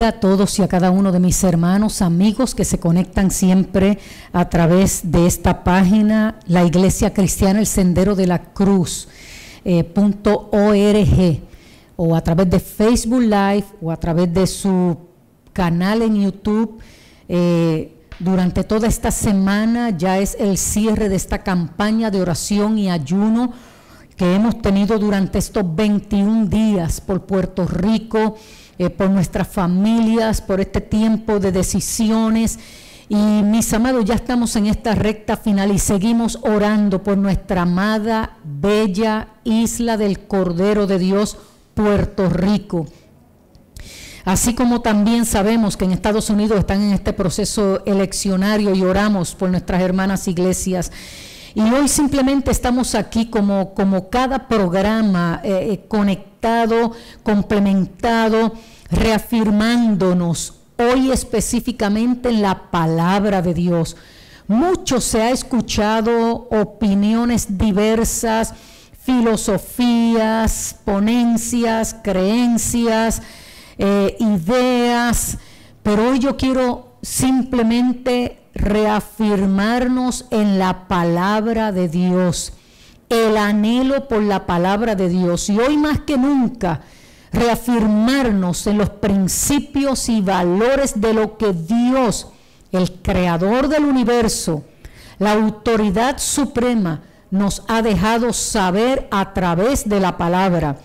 A todos y a cada uno de mis hermanos, amigos que se conectan siempre a través de esta página, la Iglesia Cristiana El Sendero de la Cruz .org, o a través de Facebook Live o a través de su canal en YouTube. Durante toda esta semana ya es el cierre de esta campaña de oración y ayuno que hemos tenido durante estos 21 días por Puerto Rico, por nuestras familias, por este tiempo de decisiones. Y mis amados, ya estamos en esta recta final y seguimos orando por nuestra amada, bella isla del Cordero de Dios, Puerto Rico. Así como también sabemos que en Estados Unidos están en este proceso eleccionario y oramos por nuestras hermanas iglesias. Y hoy simplemente estamos aquí como cada programa conectado, complementado, reafirmándonos hoy específicamente en la palabra de Dios. Mucho se ha escuchado, opiniones diversas, filosofías, ponencias, creencias, ideas, pero hoy yo quiero simplemente reafirmarnos en la palabra de Dios, el anhelo por la palabra de Dios, y hoy más que nunca reafirmarnos en los principios y valores de lo que Dios, el creador del universo, la autoridad suprema, nos ha dejado saber a través de la palabra.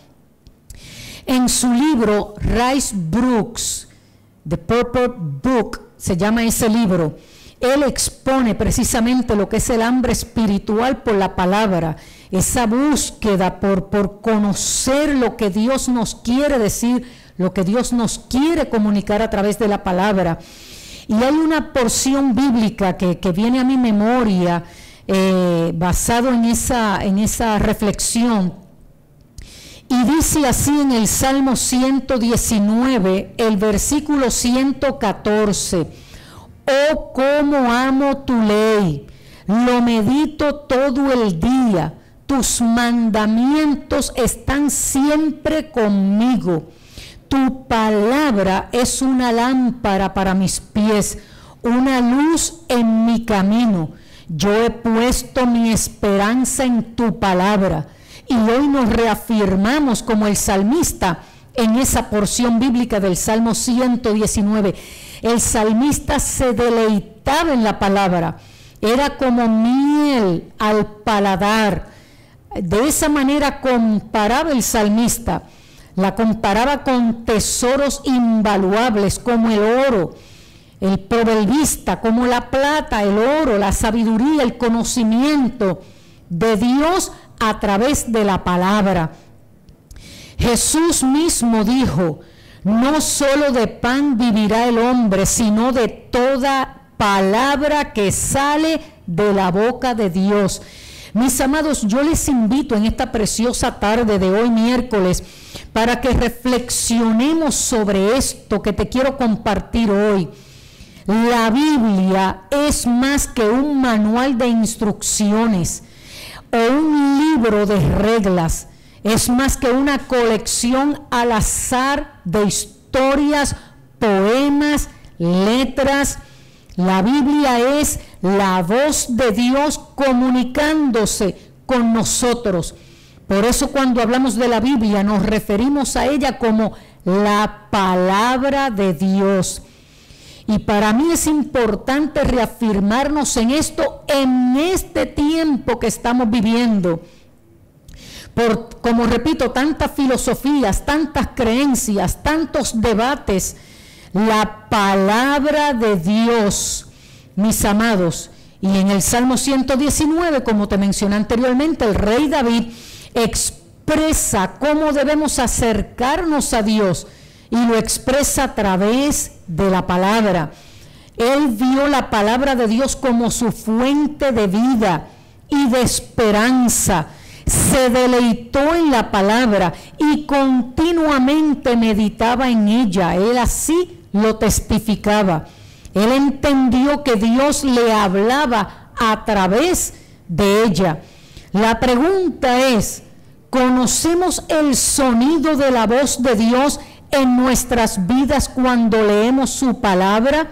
En su libro Rice Broocks, The Purple Book, se llama ese libro. Él expone precisamente lo que es el hambre espiritual por la palabra, esa búsqueda por conocer lo que Dios nos quiere decir, lo que Dios nos quiere comunicar a través de la palabra. Y hay una porción bíblica que viene a mi memoria basado en esa reflexión. Y dice así en el Salmo 119, el versículo 114. Oh, cómo amo tu ley, lo medito todo el día, tus mandamientos están siempre conmigo. Tu palabra es una lámpara para mis pies, una luz en mi camino. Yo he puesto mi esperanza en tu palabra. Y hoy nos reafirmamos como el salmista en esa porción bíblica del Salmo 119. El salmista se deleitaba en la palabra, era como miel al paladar. De esa manera comparaba el salmista, la comparaba con tesoros invaluables como el oro, el proverbista como la plata, el oro, la sabiduría, el conocimiento de Dios a través de la palabra. Jesús mismo dijo: no solo de pan vivirá el hombre, sino de toda palabra que sale de la boca de Dios. Mis amados, yo les invito en esta preciosa tarde de hoy miércoles para que reflexionemos sobre esto que te quiero compartir hoy. La Biblia es más que un manual de instrucciones o un libro de reglas. Es más que una colección al azar de historias, poemas, letras. La Biblia es la voz de Dios comunicándose con nosotros. Por eso cuando hablamos de la Biblia nos referimos a ella como la palabra de Dios. Y para mí es importante reafirmarnos en esto en este tiempo que estamos viviendo. Como repito, tantas filosofías, tantas creencias, tantos debates, la palabra de Dios, mis amados. Y en el Salmo 119, como te mencioné anteriormente, el rey David expresa cómo debemos acercarnos a Dios y lo expresa a través de la palabra. Él vio la palabra de Dios como su fuente de vida y de esperanza. Se deleitó en la palabra y continuamente meditaba en ella. Él así lo testificaba. Él entendió que Dios le hablaba a través de ella. La pregunta es, ¿conocemos el sonido de la voz de Dios en nuestras vidas cuando leemos su palabra?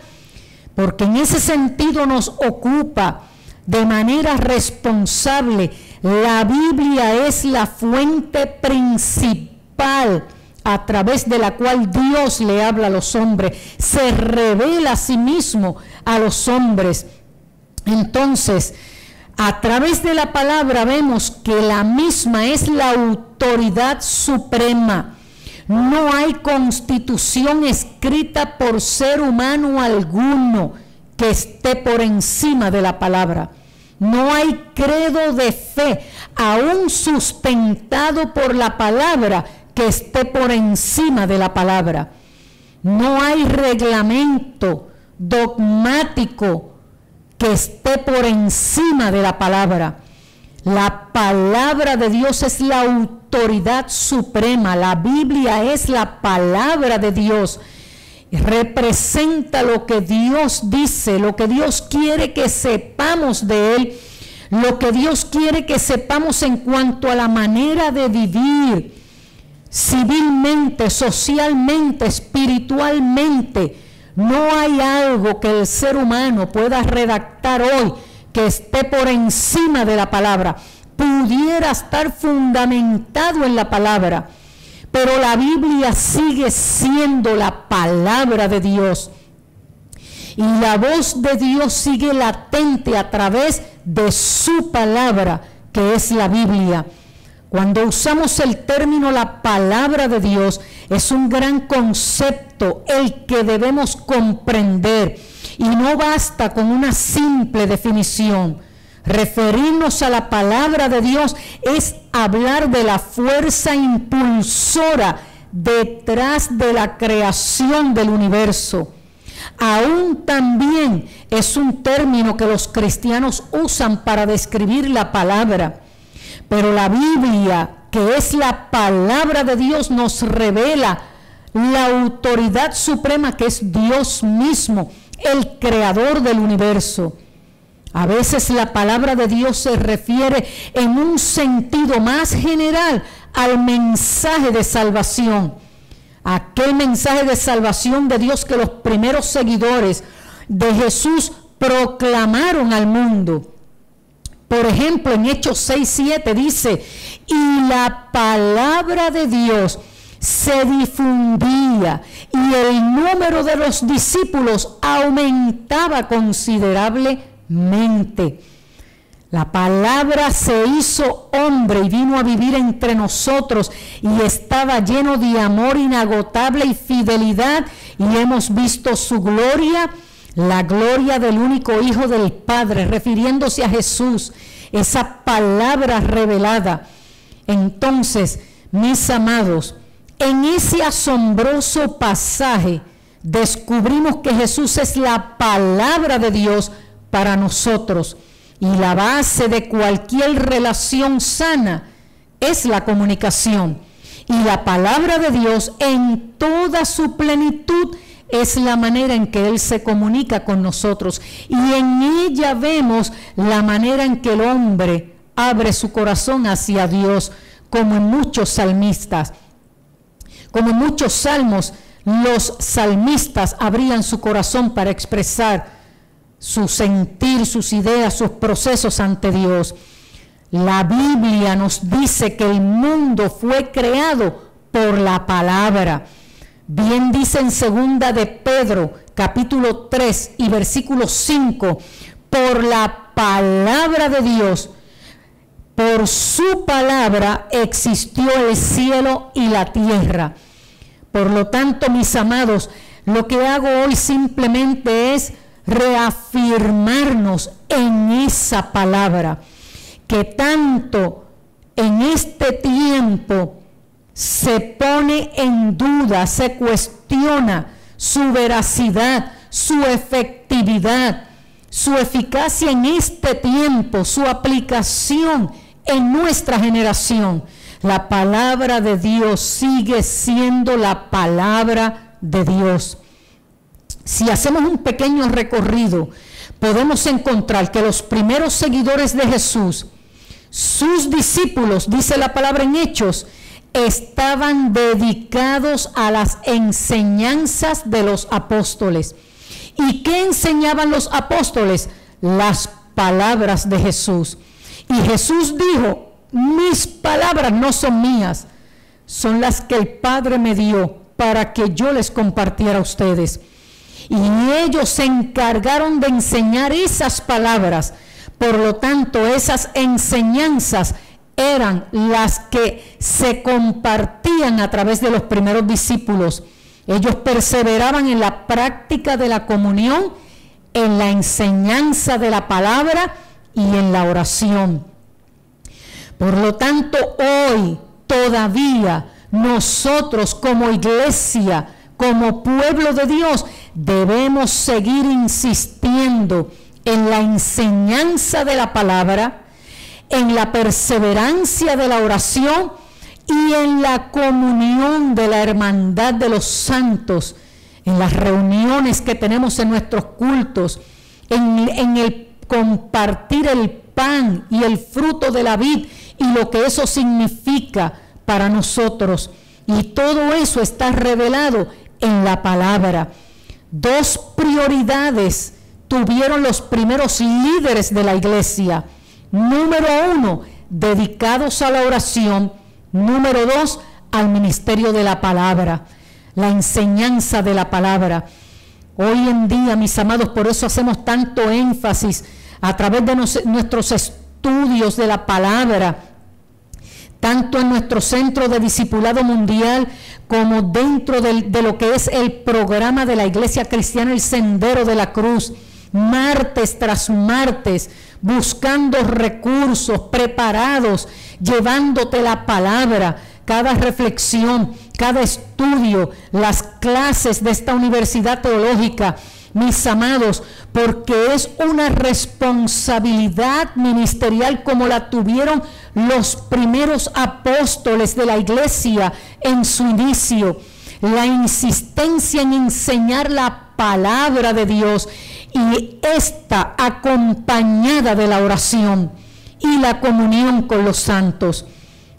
Porque en ese sentido nos ocupa de manera responsable. La Biblia es la fuente principal a través de la cual Dios le habla a los hombres, se revela a sí mismo a los hombres. Entonces, a través de la palabra vemos que la misma es la autoridad suprema. No hay constitución escrita por ser humano alguno que esté por encima de la palabra. No hay credo de fe, aún sustentado por la palabra, que esté por encima de la palabra. No hay reglamento dogmático que esté por encima de la palabra. La palabra de Dios es la autoridad suprema. La Biblia es la palabra de Dios. Representa lo que Dios dice, lo que Dios quiere que sepamos de Él, lo que Dios quiere que sepamos en cuanto a la manera de vivir civilmente, socialmente, espiritualmente. No hay algo que el ser humano pueda redactar hoy que esté por encima de la palabra. Pudiera estar fundamentado en la palabra, pero la Biblia sigue siendo la palabra de Dios. Y la voz de Dios sigue latente a través de su palabra, que es la Biblia. Cuando usamos el término la palabra de Dios, es un gran concepto el que debemos comprender. Y no basta con una simple definición. Referirnos a la palabra de Dios es hablar de la fuerza impulsora detrás de la creación del universo. Aún también es un término que los cristianos usan para describir la palabra. Pero la Biblia, que es la palabra de Dios, nos revela la autoridad suprema que es Dios mismo, el creador del universo. A veces la palabra de Dios se refiere en un sentido más general al mensaje de salvación. Aquel mensaje de salvación de Dios que los primeros seguidores de Jesús proclamaron al mundo. Por ejemplo, en Hechos 6:7 dice, y la palabra de Dios se difundía y el número de los discípulos aumentaba considerablemente. La palabra se hizo hombre y vino a vivir entre nosotros y estaba lleno de amor inagotable y fidelidad, y hemos visto su gloria, la gloria del único Hijo del Padre, refiriéndose a Jesús, esa palabra revelada. Entonces, mis amados, en ese asombroso pasaje descubrimos que Jesús es la palabra de Dios para nosotros, y la base de cualquier relación sana es la comunicación. Y la palabra de Dios en toda su plenitud es la manera en que Él se comunica con nosotros. Y en ella vemos la manera en que el hombre abre su corazón hacia Dios, como en muchos salmistas. Como en muchos salmos, los salmistas abrían su corazón para expresar su sentir, sus ideas, sus procesos ante Dios. La Biblia nos dice que el mundo fue creado por la palabra. Bien dice en 2 de Pedro, capítulo 3 y versículo 5, por la palabra de Dios, por su palabra existió el cielo y la tierra. Por lo tanto, mis amados, lo que hago hoy simplemente es reafirmarnos en esa palabra, que tanto en este tiempo se pone en duda, se cuestiona su veracidad, su efectividad, su eficacia en este tiempo, su aplicación en nuestra generación. La palabra de Dios sigue siendo la palabra de Dios. Si hacemos un pequeño recorrido, podemos encontrar que los primeros seguidores de Jesús, sus discípulos, dice la palabra en Hechos, estaban dedicados a las enseñanzas de los apóstoles. ¿Y qué enseñaban los apóstoles? Las palabras de Jesús. Y Jesús dijo: mis palabras no son mías, son las que el Padre me dio para que yo les compartiera a ustedes. Y ellos se encargaron de enseñar esas palabras. Por lo tanto, esas enseñanzas eran las que se compartían a través de los primeros discípulos. Ellos perseveraban en la práctica de la comunión, en la enseñanza de la palabra y en la oración. Por lo tanto, hoy todavía nosotros como iglesia, como pueblo de Dios, debemos seguir insistiendo en la enseñanza de la palabra, en la perseverancia de la oración y en la comunión de la hermandad de los santos, en las reuniones que tenemos en nuestros cultos, en el compartir el pan y el fruto de la vid y lo que eso significa para nosotros. Y todo eso está revelado en la palabra. Dos prioridades tuvieron los primeros líderes de la iglesia. Número 1, dedicados a la oración. Número 2, al ministerio de la palabra, la enseñanza de la palabra. Hoy en día, mis amados, por eso hacemos tanto énfasis a través de nuestros estudios de la palabra, tanto en nuestro centro de discipulado mundial como dentro de lo que es el programa de la Iglesia Cristiana El Sendero de la Cruz, martes tras martes, buscando recursos preparados, llevándote la palabra, cada reflexión, cada estudio, las clases de esta universidad teológica, mis amados, porque es una responsabilidad ministerial como la tuvieron los primeros apóstoles de la iglesia en su inicio. La insistencia en enseñar la palabra de Dios y esta acompañada de la oración y la comunión con los santos.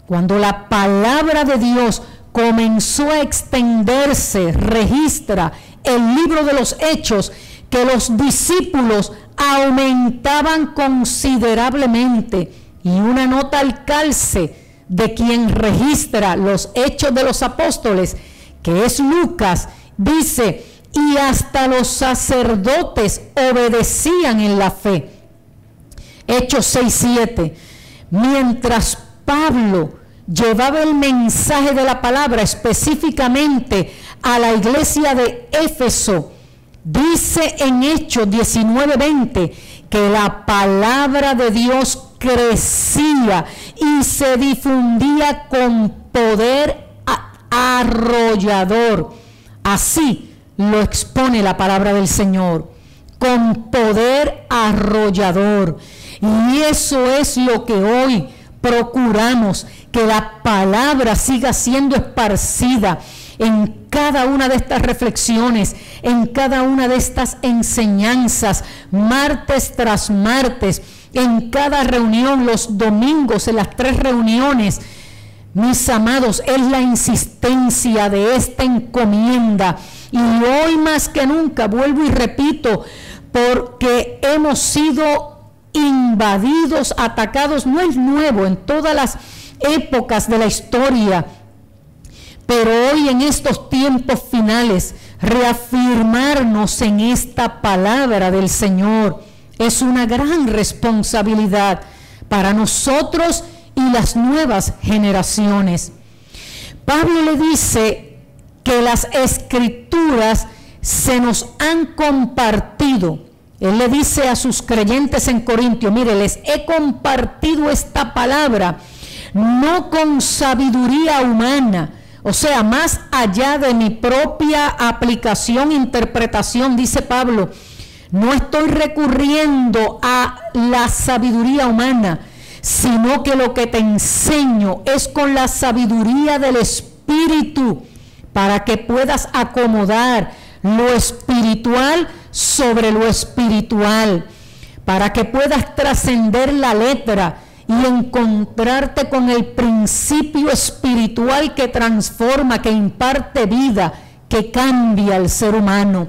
Cuando la palabra de Dios comenzó a extenderse, registra el libro de los Hechos que los discípulos aumentaban considerablemente, y una nota al calce de quien registra los Hechos de los Apóstoles, que es Lucas, dice: y hasta los sacerdotes obedecían en la fe. Hechos 6:7. Mientras Pablo llevaba el mensaje de la palabra específicamente a la iglesia de Éfeso, dice en Hechos 19:20 que la palabra de Dios crecía y se difundía con poder arrollador. Así lo expone la palabra del Señor, con poder arrollador. Y eso es lo que hoy procuramos, que la palabra siga siendo esparcida en cada una de estas reflexiones, en cada una de estas enseñanzas, martes tras martes, en cada reunión, los domingos, en las 3 reuniones. Mis amados, es la insistencia de esta encomienda. Y hoy más que nunca, vuelvo y repito, porque hemos sido invadidos, atacados, no es nuevo, en todas las épocas de la historia, pero hoy en estos tiempos finales, reafirmarnos en esta palabra del Señor es una gran responsabilidad para nosotros y las nuevas generaciones. Pablo le dice que las escrituras se nos han compartido. Él le dice a sus creyentes en Corintio: mire, les he compartido esta palabra, no con sabiduría humana, o sea, más allá de mi propia aplicación, interpretación, dice Pablo. No estoy recurriendo a la sabiduría humana, sino que lo que te enseño es con la sabiduría del Espíritu, para que puedas acomodar lo espiritual sobre lo espiritual, para que puedas trascender la letra y encontrarte con el principio espiritual que transforma, que imparte vida, que cambia al ser humano.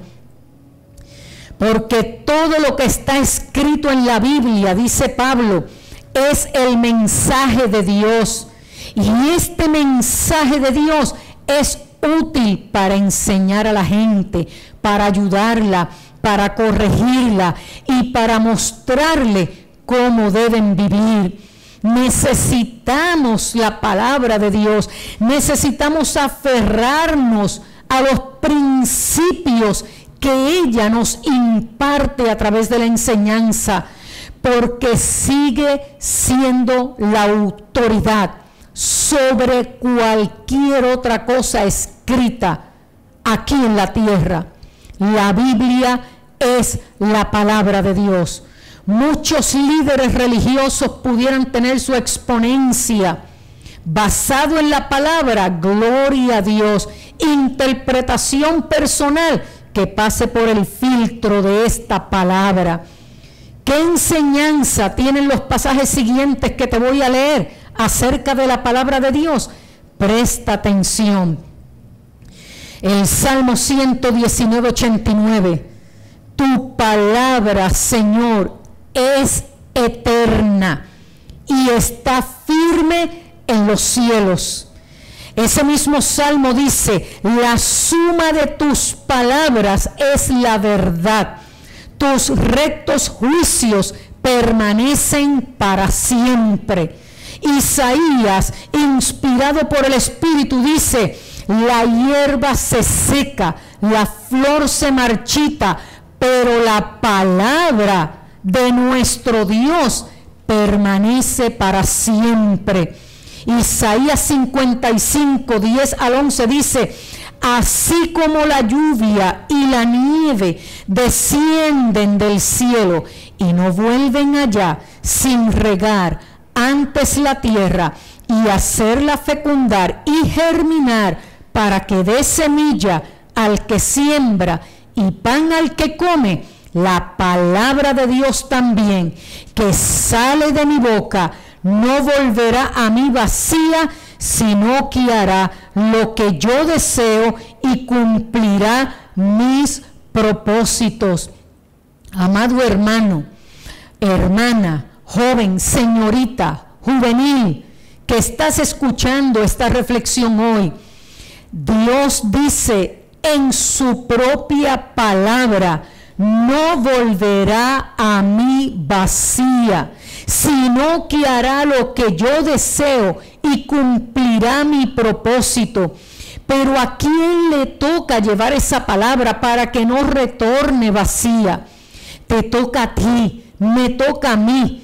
Porque todo lo que está escrito en la Biblia, dice Pablo, es el mensaje de Dios. Y este mensaje de Dios es útil para enseñar a la gente, para ayudarla, para corregirla y para mostrarle cómo deben vivir. Necesitamos la palabra de Dios, necesitamos aferrarnos a los principios que ella nos imparte a través de la enseñanza, porque sigue siendo la autoridad sobre cualquier otra cosa escrita aquí en la tierra. La Biblia es la palabra de Dios. Muchos líderes religiosos pudieran tener su exponencia basado en la palabra, gloria a Dios, interpretación personal que pase por el filtro de esta palabra. ¿Qué enseñanza tienen los pasajes siguientes que te voy a leer acerca de la palabra de Dios? Presta atención. El Salmo 119, 89. Tu palabra, Señor, es eterna y está firme en los cielos. Ese mismo Salmo dice, la suma de tus palabras es la verdad. Tus rectos juicios permanecen para siempre. Isaías, inspirado por el Espíritu, dice, la hierba se seca, la flor se marchita, pero la palabra de nuestro Dios permanece para siempre. Isaías 55, 10 al 11 dice, así como la lluvia y la nieve descienden del cielo y no vuelven allá sin regar antes la tierra y hacerla fecundar y germinar para que dé semilla al que siembra y pan al que come, la palabra de Dios también que sale de mi boca no volverá a mí vacía, sino que hará lo que yo deseo y cumplirá mis propósitos. Amado hermano, hermana, joven, señorita, juvenil, que estás escuchando esta reflexión hoy, Dios dice en su propia palabra, no volverá a mí vacía, sino que hará lo que yo deseo y cumplirá mi propósito. Pero ¿a quién le toca llevar esa palabra para que no retorne vacía? Te toca a ti, me toca a mí,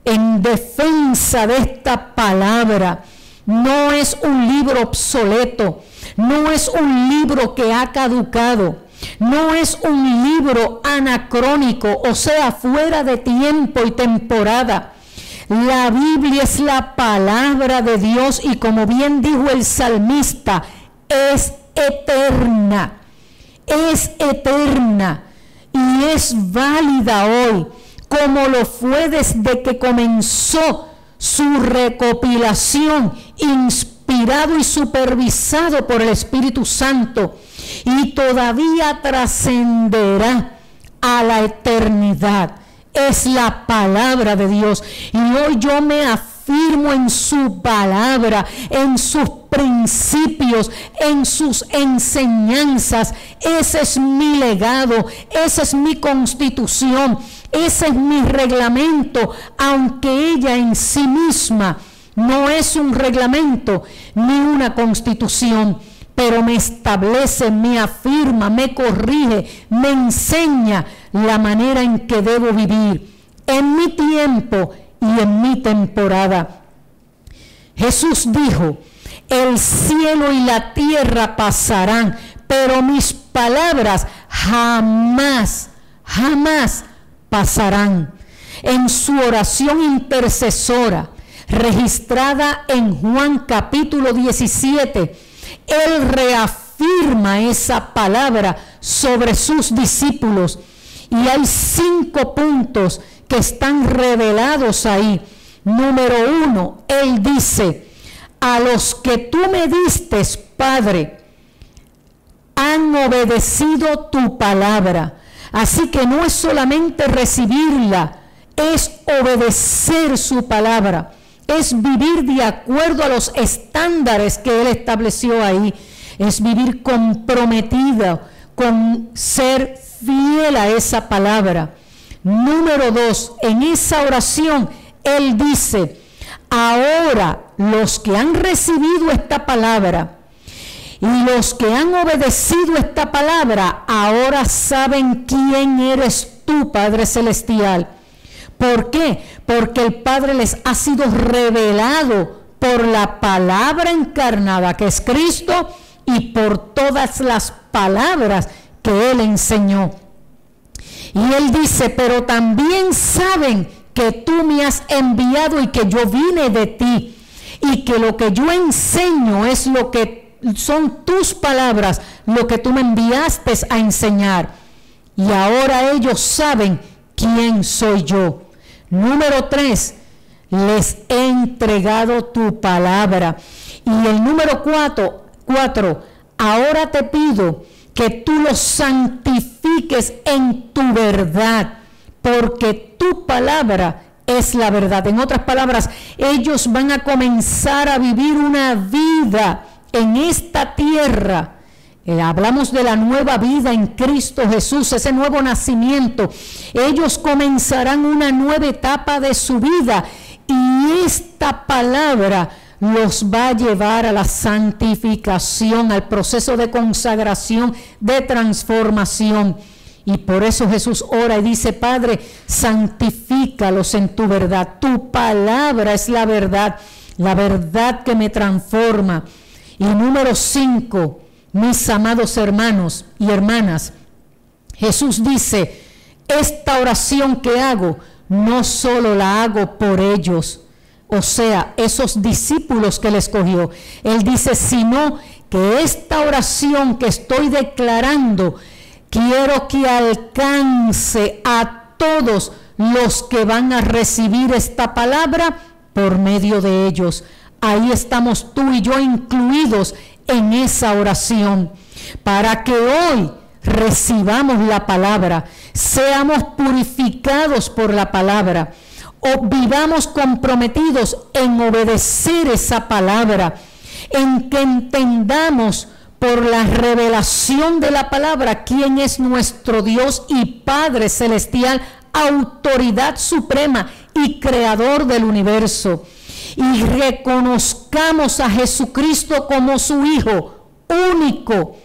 en defensa de esta palabra. No es un libro obsoleto, no es un libro que ha caducado, no es un libro anacrónico, o sea, fuera de tiempo y temporada. La Biblia es la palabra de Dios y, como bien dijo el salmista, es eterna y es válida hoy, como lo fue desde que comenzó su recopilación, inspirado y supervisado por el Espíritu Santo, y todavía trascenderá a la eternidad. Es la palabra de Dios, y hoy yo me afirmo en su palabra, en sus principios, en sus enseñanzas. Ese es mi legado, esa es mi constitución, ese es mi reglamento, aunque ella en sí misma no es un reglamento ni una constitución, pero me establece, me afirma, me corrige, me enseña la manera en que debo vivir en mi tiempo y en mi temporada. Jesús dijo, el cielo y la tierra pasarán, pero mis palabras jamás pasarán. En su oración intercesora, registrada en Juan capítulo 17, Él reafirma esa palabra sobre sus discípulos. Y hay 5 puntos que están revelados ahí, Número 1, Él dice: a los que tú me diste, Padre, han obedecido tu palabra. Así que no es solamente recibirla, es obedecer su palabra, es vivir de acuerdo a los estándares que Él estableció ahí, es vivir comprometido con ser fiel a esa palabra. Número 2, en esa oración Él dice: ahora los que han recibido esta palabra y los que han obedecido esta palabra, ahora saben quién eres tú, Padre Celestial. ¿Por qué? Porque el Padre les ha sido revelado por la palabra encarnada, que es Cristo, y por todas las palabras que Él enseñó. Y Él dice: pero también saben que tú me has enviado y que yo vine de ti, y que lo que yo enseño es lo que son tus palabras, lo que tú me enviaste a enseñar. Y ahora ellos saben quién soy yo. Número 3, les he entregado tu palabra. Y el número 4, ahora te pido que tú los santifiques en tu verdad, porque tu palabra es la verdad. En otras palabras, ellos van a comenzar a vivir una vida en esta tierra. Hablamos de la nueva vida en Cristo Jesús, ese nuevo nacimiento. Ellos comenzarán una nueva etapa de su vida, y esta palabra los va a llevar a la santificación, al proceso de consagración, de transformación. Y por eso Jesús ora y dice: Padre, santifícalos en tu verdad. Tu palabra es la verdad que me transforma. Y número 5, mis amados hermanos y hermanas, Jesús dice: esta oración que hago, no solo la hago por ellos, o sea, esos discípulos que Él escogió. Él dice: sino que esta oración que estoy declarando, quiero que alcance a todos los que van a recibir esta palabra por medio de ellos. Ahí estamos tú y yo incluidos en esa oración, para que hoy recibamos la palabra, seamos purificados por la palabra, o vivamos comprometidos en obedecer esa palabra, en que entendamos por la revelación de la palabra quién es nuestro Dios y Padre Celestial, autoridad suprema y creador del universo. Y reconozcamos a Jesucristo como su Hijo único,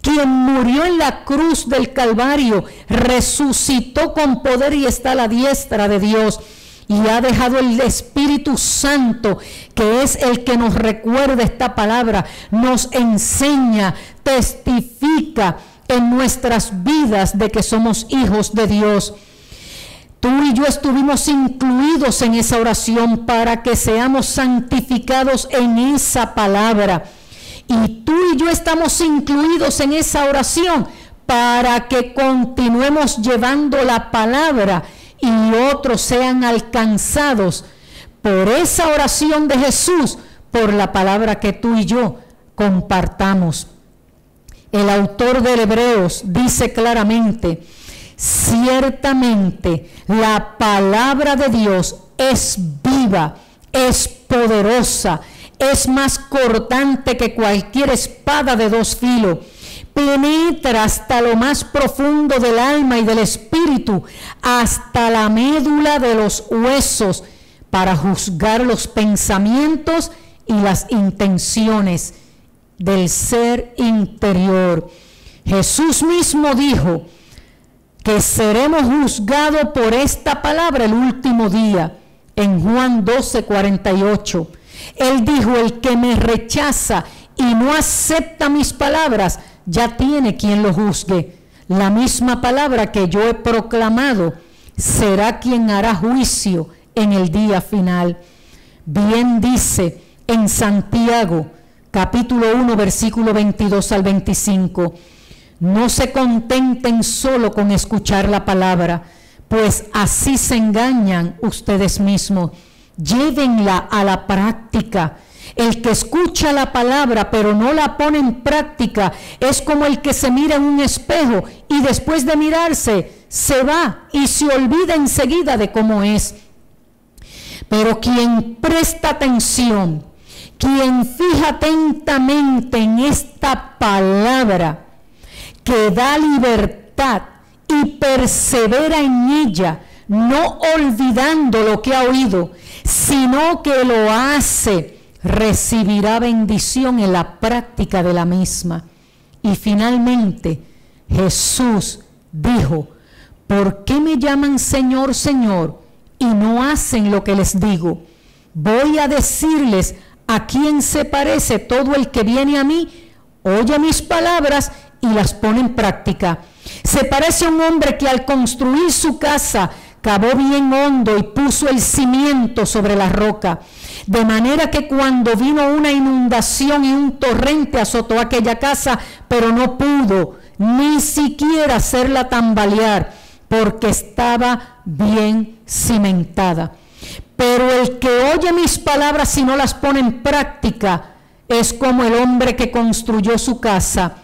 quien murió en la cruz del Calvario, resucitó con poder y está a la diestra de Dios, y ha dejado el Espíritu Santo, que es el que nos recuerda esta palabra, nos enseña, testifica en nuestras vidas de que somos hijos de Dios. Tú y yo estuvimos incluidos en esa oración para que seamos santificados en esa palabra. Y tú y yo estamos incluidos en esa oración para que continuemos llevando la palabra y otros sean alcanzados por esa oración de Jesús, por la palabra que tú y yo compartamos. El autor de Hebreos dice claramente: ciertamente la palabra de Dios es viva, es poderosa, es más cortante que cualquier espada de dos filos, penetra hasta lo más profundo del alma y del espíritu, hasta la médula de los huesos, para juzgar los pensamientos y las intenciones del ser interior. Jesús mismo dijo que seremos juzgados por esta palabra el último día, en Juan 12:48. Él dijo: el que me rechaza y no acepta mis palabras, ya tiene quien lo juzgue. La misma palabra que yo he proclamado será quien hará juicio en el día final. Bien dice en Santiago, capítulo 1, versículo 22 al 25: no se contenten solo con escuchar la palabra, pues así se engañan ustedes mismos. llévenla a la práctica. El que escucha la palabra pero no la pone en práctica es como el que se mira en un espejo y después de mirarse se va y se olvida enseguida de cómo es. Pero quien presta atención, quien fija atentamente en esta palabra que da libertad y persevera en ella, no olvidando lo que ha oído, sino que lo hace, recibirá bendición en la práctica de la misma. Y finalmente Jesús dijo: ¿por qué me llaman Señor, Señor, y no hacen lo que les digo? Voy a decirles a quién se parece todo el que viene a mí, oye mis palabras y las pone en práctica. Se parece a un hombre que al construir su casa cavó bien hondo y puso el cimiento sobre la roca, de manera que cuando vino una inundación y un torrente azotó aquella casa, pero no pudo ni siquiera hacerla tambalear, porque estaba bien cimentada. Pero el que oye mis palabras y no las pone en práctica es como el hombre que construyó su casa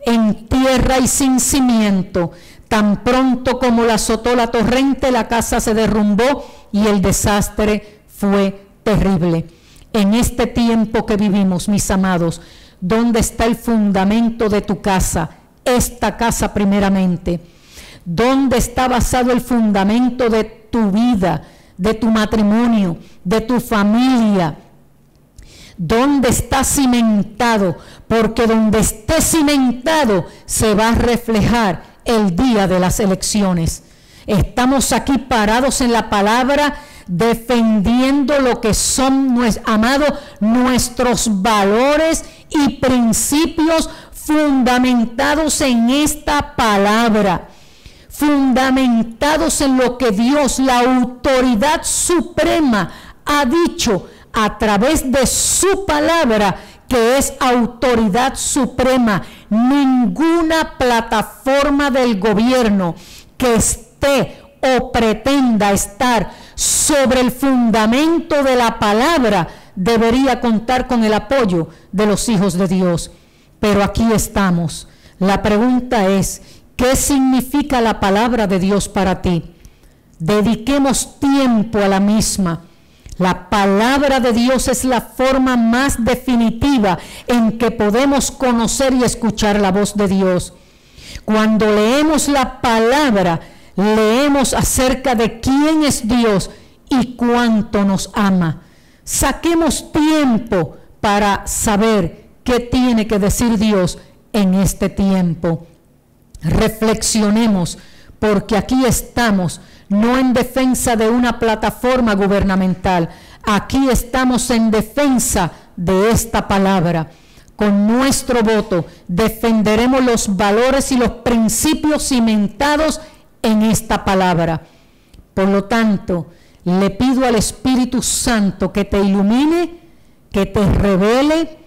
en tierra y sin cimiento. Tan pronto como la azotó la torrente, la casa se derrumbó y el desastre fue terrible. En este tiempo que vivimos, mis amados, ¿dónde está el fundamento de tu casa? Esta casa primeramente. ¿Dónde está basado el fundamento de tu vida, de tu matrimonio, de tu familia? ¿Dónde está cimentado? Porque donde esté cimentado se va a reflejar el día de las elecciones. Estamos aquí parados en la palabra, defendiendo lo que son, amados, nuestros valores y principios fundamentados en esta palabra, fundamentados en lo que Dios, la autoridad suprema, ha dicho a través de su palabra, que es autoridad suprema. Ninguna plataforma del gobierno que esté o pretenda estar sobre el fundamento de la palabra debería contar con el apoyo de los hijos de Dios. Pero aquí estamos. La pregunta es: ¿qué significa la palabra de Dios para ti? Dediquemos tiempo a la misma. La palabra de Dios es la forma más definitiva en que podemos conocer y escuchar la voz de Dios. Cuando leemos la palabra, leemos acerca de quién es Dios y cuánto nos ama. Saquemos tiempo para saber qué tiene que decir Dios en este tiempo. Reflexionemos, porque aquí estamos no en defensa de una plataforma gubernamental. Aquí estamos en defensa de esta palabra. Con nuestro voto defenderemos los valores y los principios cimentados en esta palabra. Por lo tanto, le pido al Espíritu Santo que te ilumine, que te revele,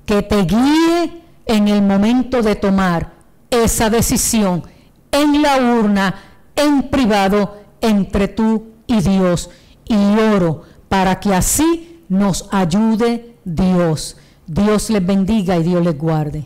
que te guíe en el momento de tomar esa decisión en la urna, en privado, entre tú y Dios. Y oro para que así nos ayude Dios. Dios les bendiga y Dios les guarde.